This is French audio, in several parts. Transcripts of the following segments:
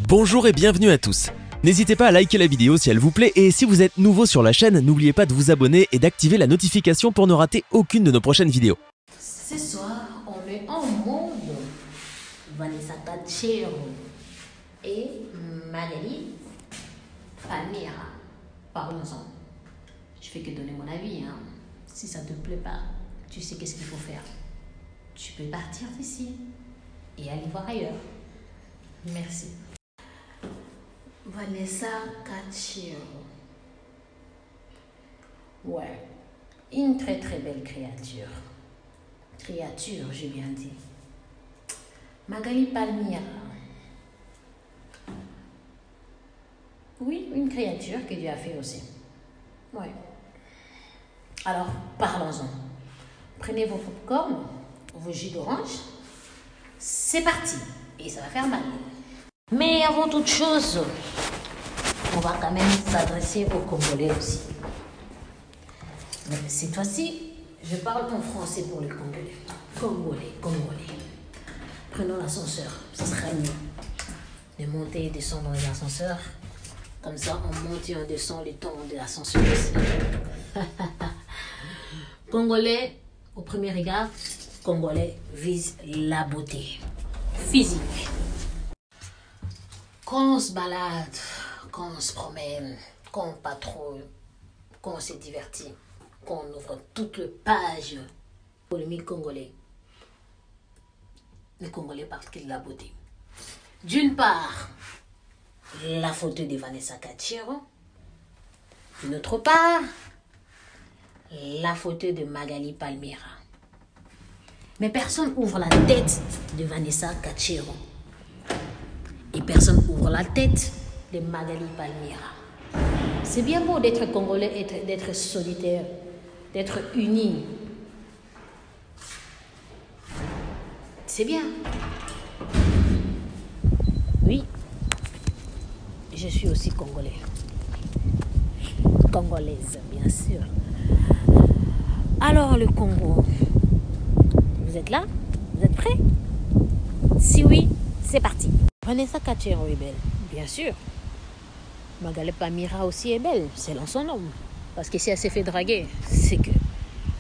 Bonjour et bienvenue à tous. N'hésitez pas à liker la vidéo si elle vous plaît et si vous êtes nouveau sur la chaîne, n'oubliez pas de vous abonner et d'activer la notification pour ne rater aucune de nos prochaines vidéos. Ce soir, on est en mode Vanessa Cachero et Magali Palmira. Parlons-en. Je fais que donner mon avis. Si ça ne te plaît pas, tu sais qu'est-ce qu'il faut faire. Tu peux partir d'ici et aller voir ailleurs. Merci. Vanessa Cachero. Ouais, une très très belle créature. Créature, j'ai bien dit. Magali Palmira. Oui, une créature que Dieu a fait aussi. Ouais. Alors, parlons-en. Prenez vos popcorn, vos jus d'orange. C'est parti. Et ça va faire mal. Mais avant toute chose, on va quand même s'adresser aux Congolais aussi. Mais cette fois-ci, je parle en français pour les Congolais. Congolais. Prenons l'ascenseur, ce sera mieux. De monter et descendre dans les ascenseurs. Comme ça, on monte et on descend les temps de l'ascenseur aussi. Congolais, au premier regard, Congolais vise la beauté physique. Quand on se balade, quand on se promène, quand on patrouille, quand on s'est diverti, quand on ouvre toutes les pages polémiques congolais, les Congolais parlent que de la beauté. D'une part, la photo de Vanessa Cachero. D'une autre part, la photo de Magali Palmira. Mais personne ouvre la tête de Vanessa Cachero. Et personne ouvre la tête de Magali Palmira. C'est bien beau d'être Congolais, d'être solitaire, d'être unis. C'est bien. Oui, je suis aussi Congolais. Congolaise, bien sûr. Alors, le Congo, vous êtes là? Vous êtes prêts? Si oui, c'est parti. Vanessa Cachero est belle, bien sûr. Magali Palmira aussi est belle, selon son homme. Parce que si elle s'est fait draguer, c'est que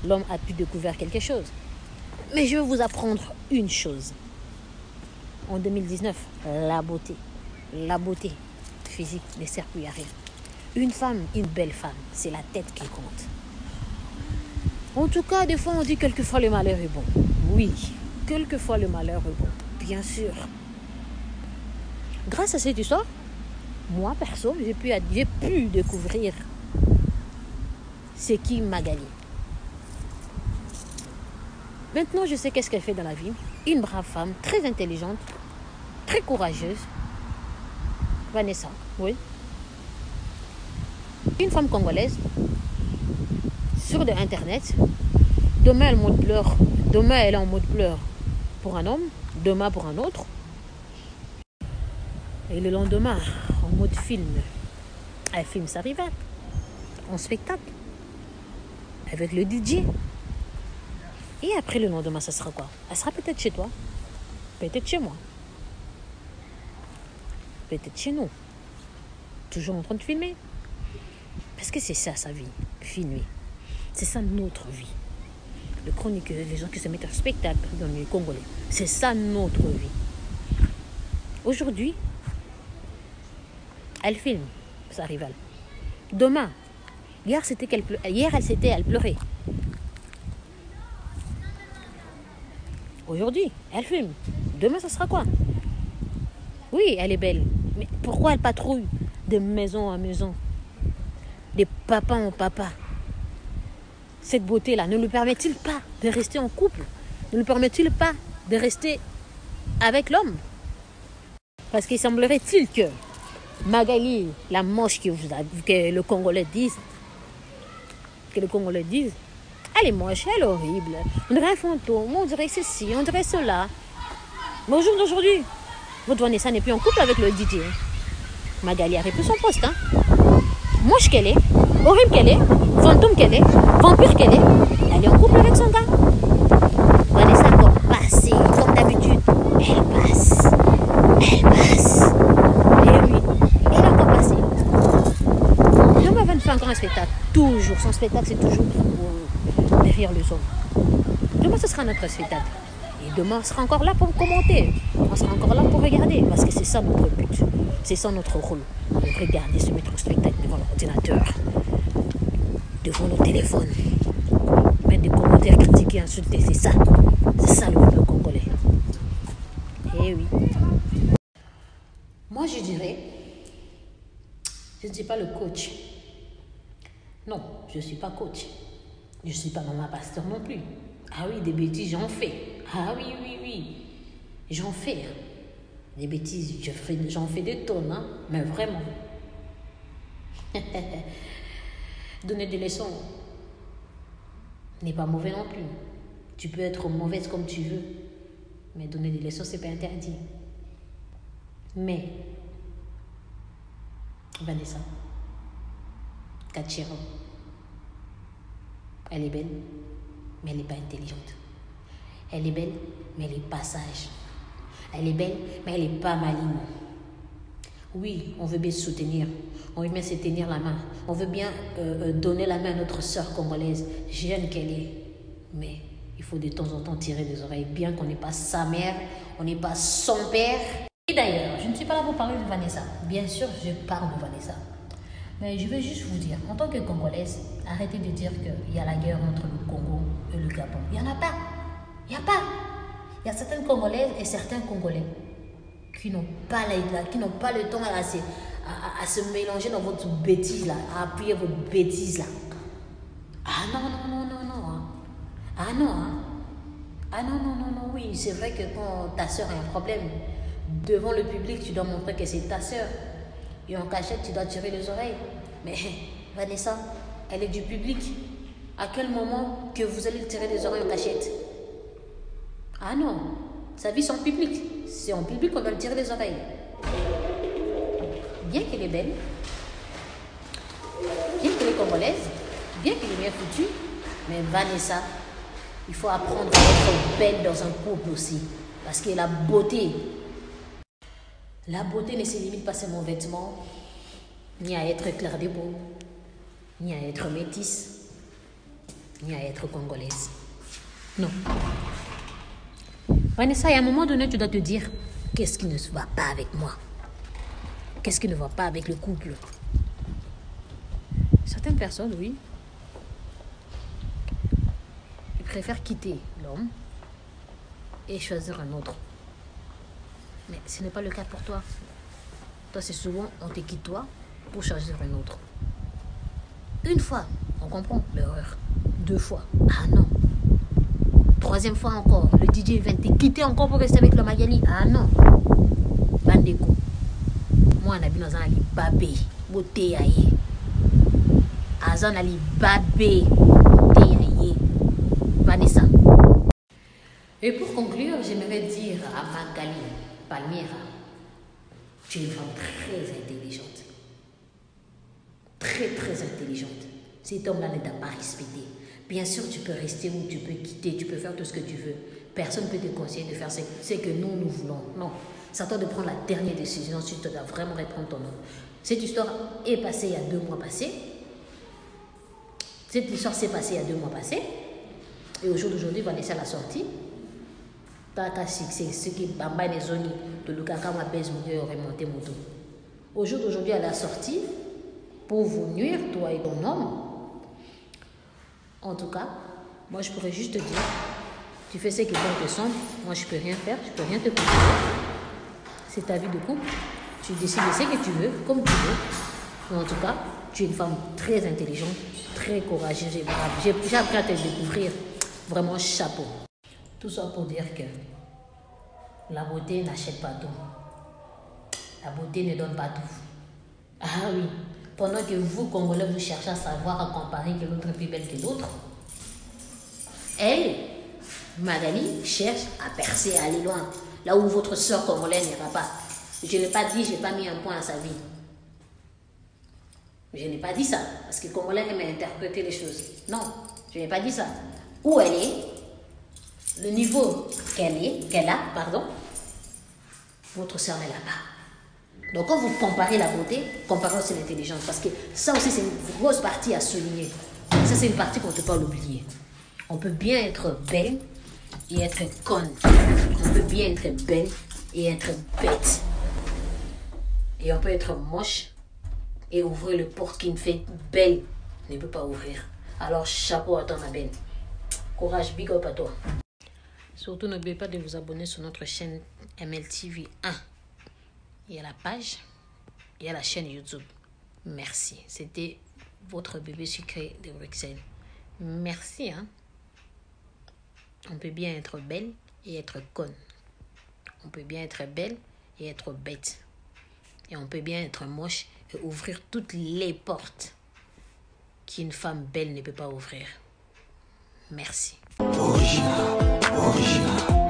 l'homme a pu découvrir quelque chose. Mais je vais vous apprendre une chose. En 2019, la beauté physique ne sert plus à rien. Une femme, une belle femme, c'est la tête qui compte. En tout cas, des fois, on dit quelquefois le malheur est bon. Oui, quelquefois le malheur est bon, bien sûr. Grâce à cette histoire, moi, perso, j'ai pu découvrir c'est qui Magali. Maintenant, je sais qu'est-ce qu'elle fait dans la vie. Une brave femme, très intelligente, très courageuse. Vanessa, oui. Une femme congolaise, sur de Internet. Demain, elle est en mode pleurs pour un homme, demain pour un autre. Et le lendemain, en mode film, elle filme sa rivale, en spectacle, avec le DJ. Et après le lendemain, ça sera quoi? Elle sera peut-être chez toi, peut-être chez moi, peut-être chez nous, toujours en train de filmer. Parce que c'est ça sa vie, filmer. C'est ça notre vie. Les chroniqueurs, les gens qui se mettent en spectacle dans les Congolais, c'est ça notre vie. Aujourd'hui, elle filme sa rivale. Demain, hier, elle pleurait. Aujourd'hui, elle filme. Demain, ça sera quoi? Oui, elle est belle. Mais pourquoi elle patrouille de maison en maison, de papa en papa? Cette beauté-là ne lui permet-il pas de rester en couple? Ne lui permet-il pas de rester avec l'homme? Parce qu'il semblerait-il que Magali, la moche que le Congolais disent, elle est moche, elle est horrible. On dirait un fantôme, on dirait ceci, on dirait cela. Mais au jour d'aujourd'hui, votre Vanessa n'est plus en couple avec le DJ. Magali a repris son poste. Moche qu'elle est, horrible qu'elle est, fantôme qu'elle est, vampire qu'elle est, elle est en couple avec son gars. Vanessa, comme passée, comme d'habitude, elle passe. Toujours, son spectacle, c'est toujours derrière le son. Demain, ce sera notre spectacle. Et demain, on sera encore là pour commenter. On sera encore là pour regarder. Parce que c'est ça notre but. C'est ça notre rôle. De regarder, se mettre au spectacle devant l'ordinateur. Devant nos téléphones. Mettre des commentaires, critiquer, insulter. C'est ça. C'est ça le peuple congolais. Eh oui. Moi, je dirais, je ne suis pas le coach. Non, je ne suis pas coach. Je ne suis pas maman pasteur non plus. Ah oui, des bêtises, j'en fais. Ah oui, oui, oui. J'en fais. Des bêtises, j'en fais des tonnes, hein. Mais vraiment. Donner des leçons n'est pas mauvais non plus. Tu peux être mauvaise comme tu veux. Mais donner des leçons, c'est pas interdit. Mais, Vanessa, Kachiro, elle est belle, mais elle n'est pas intelligente. Elle est belle, mais elle est pas sage. Elle est belle, mais elle n'est pas maligne. Oui, on veut bien se soutenir. On veut bien se tenir la main. On veut bien donner la main à notre sœur congolaise, jeune qu'elle est. Mais il faut de temps en temps tirer des oreilles. Bien qu'on n'est pas sa mère, on n'est pas son père. Et d'ailleurs, je ne suis pas là pour parler de Vanessa. Bien sûr, je parle de Vanessa. Mais je veux juste vous dire, en tant que Congolaise, arrêtez de dire qu'il y a la guerre entre le Congo et le Gabon. Il n'y en a pas. Il n'y a pas. Il y a certaines Congolaises et certains Congolais qui n'ont pas le temps à se mélanger dans votre bêtise là, à appuyer votre bêtise là. Ah non, non, non, non, non. Ah non, hein. Ah non, non, non, non, oui, c'est vrai que quand ta soeur a un problème, devant le public, tu dois montrer que c'est ta soeur. Et en cachette, tu dois tirer les oreilles. Mais Vanessa, elle est du public. À quel moment que vous allez tirer les oreilles en cachette? Ah non, sa vie c'est en public. C'est en public qu'on doit le tirer les oreilles. Bien qu'elle est belle, bien qu'elle est congolaise, bien qu'elle est bien foutue, mais Vanessa, il faut apprendre à être belle dans un couple aussi. Parce que la beauté ne se limite pas seulement aux vêtements, ni à être clair de peau, ni à être métisse, ni à être congolaise. Non. Vanessa, à un moment donné, tu dois te dire, qu'est-ce qui ne va pas avec moi? Qu'est-ce qui ne va pas avec le couple? Certaines personnes, oui, ils préfèrent quitter l'homme et choisir un autre. Mais ce n'est pas le cas pour toi. Toi, c'est souvent, on te quitte toi pour choisir un autre. Une fois, on comprend l'erreur. 2 fois, ah non. 3e fois encore, le DJ vient te quitter encore pour rester avec le Magali. Ah non. Bandeko. Moi, on a vu dans un babé. Beauté yaye. Azan ali babé. Beauté yaye. Vanessa. Et pour conclure, j'aimerais dire à Magali Palmyra, tu es une femme très intelligente. Très, très intelligente. Cet homme-là ne t'a pas respecté. Bien sûr, tu peux rester ou tu peux quitter, tu peux faire tout ce que tu veux. Personne ne peut te conseiller de faire ce que nous voulons. Non. C'est à toi de prendre la dernière décision si tu dois vraiment reprendre ton nom. Cette histoire est passée il y a 2 mois passés. Cette histoire s'est passée il y a 2 mois passés. Et au jour d'aujourd'hui, Vanessa l'a sortie. Tata succès, ce qui bamba les zones de Lukaka m'a baisse mon aurait monté mon dos. Au jour d'aujourd'hui, elle a sorti pour vous nuire, toi et ton homme. En tout cas, moi je pourrais juste te dire, tu fais ce qui bon te semble, moi je peux rien faire, je peux rien te conseiller. C'est ta vie de couple, tu décides de ce que tu veux, comme tu veux. Mais en tout cas, tu es une femme très intelligente, très courageuse et brave. J'ai appris à te découvrir, vraiment chapeau. Tout ça pour dire que la beauté n'achète pas tout. La beauté ne donne pas tout. Ah oui, pendant que vous, Congolais, vous cherchez à savoir, à comparer que l'autre est plus belle que l'autre, elle, Magali, cherche à percer, à aller loin, là où votre soeur congolaise n'ira pas. Je ne l'ai pas dit, je n'ai pas mis un point à sa vie. Je n'ai pas dit ça, parce que le Congolais aime interpréter les choses. Non, je n'ai pas dit ça. Où elle est, le niveau qu'elle a, votre soeur ne l'a pas. Donc quand vous comparez la beauté, comparez aussi l'intelligence. Parce que ça aussi, c'est une grosse partie à souligner. Ça, c'est une partie qu'on ne peut pas l'oublier. On peut bien être belle et être conne. On peut bien être belle et être bête. Et on peut être moche et ouvrir le porte qui me fait belle ne peut pas ouvrir. Alors chapeau à toi ma belle. Courage, big up à toi. Surtout n'oubliez pas de vous abonner sur notre chaîne MLTV 1. Il y a la page, il y a la chaîne YouTube. Merci. C'était votre bébé sucré de Bruxelles. Merci. Hein? On peut bien être belle et être conne. On peut bien être belle et être bête. Et on peut bien être moche et ouvrir toutes les portes qu'une femme belle ne peut pas ouvrir. Merci. Original, original.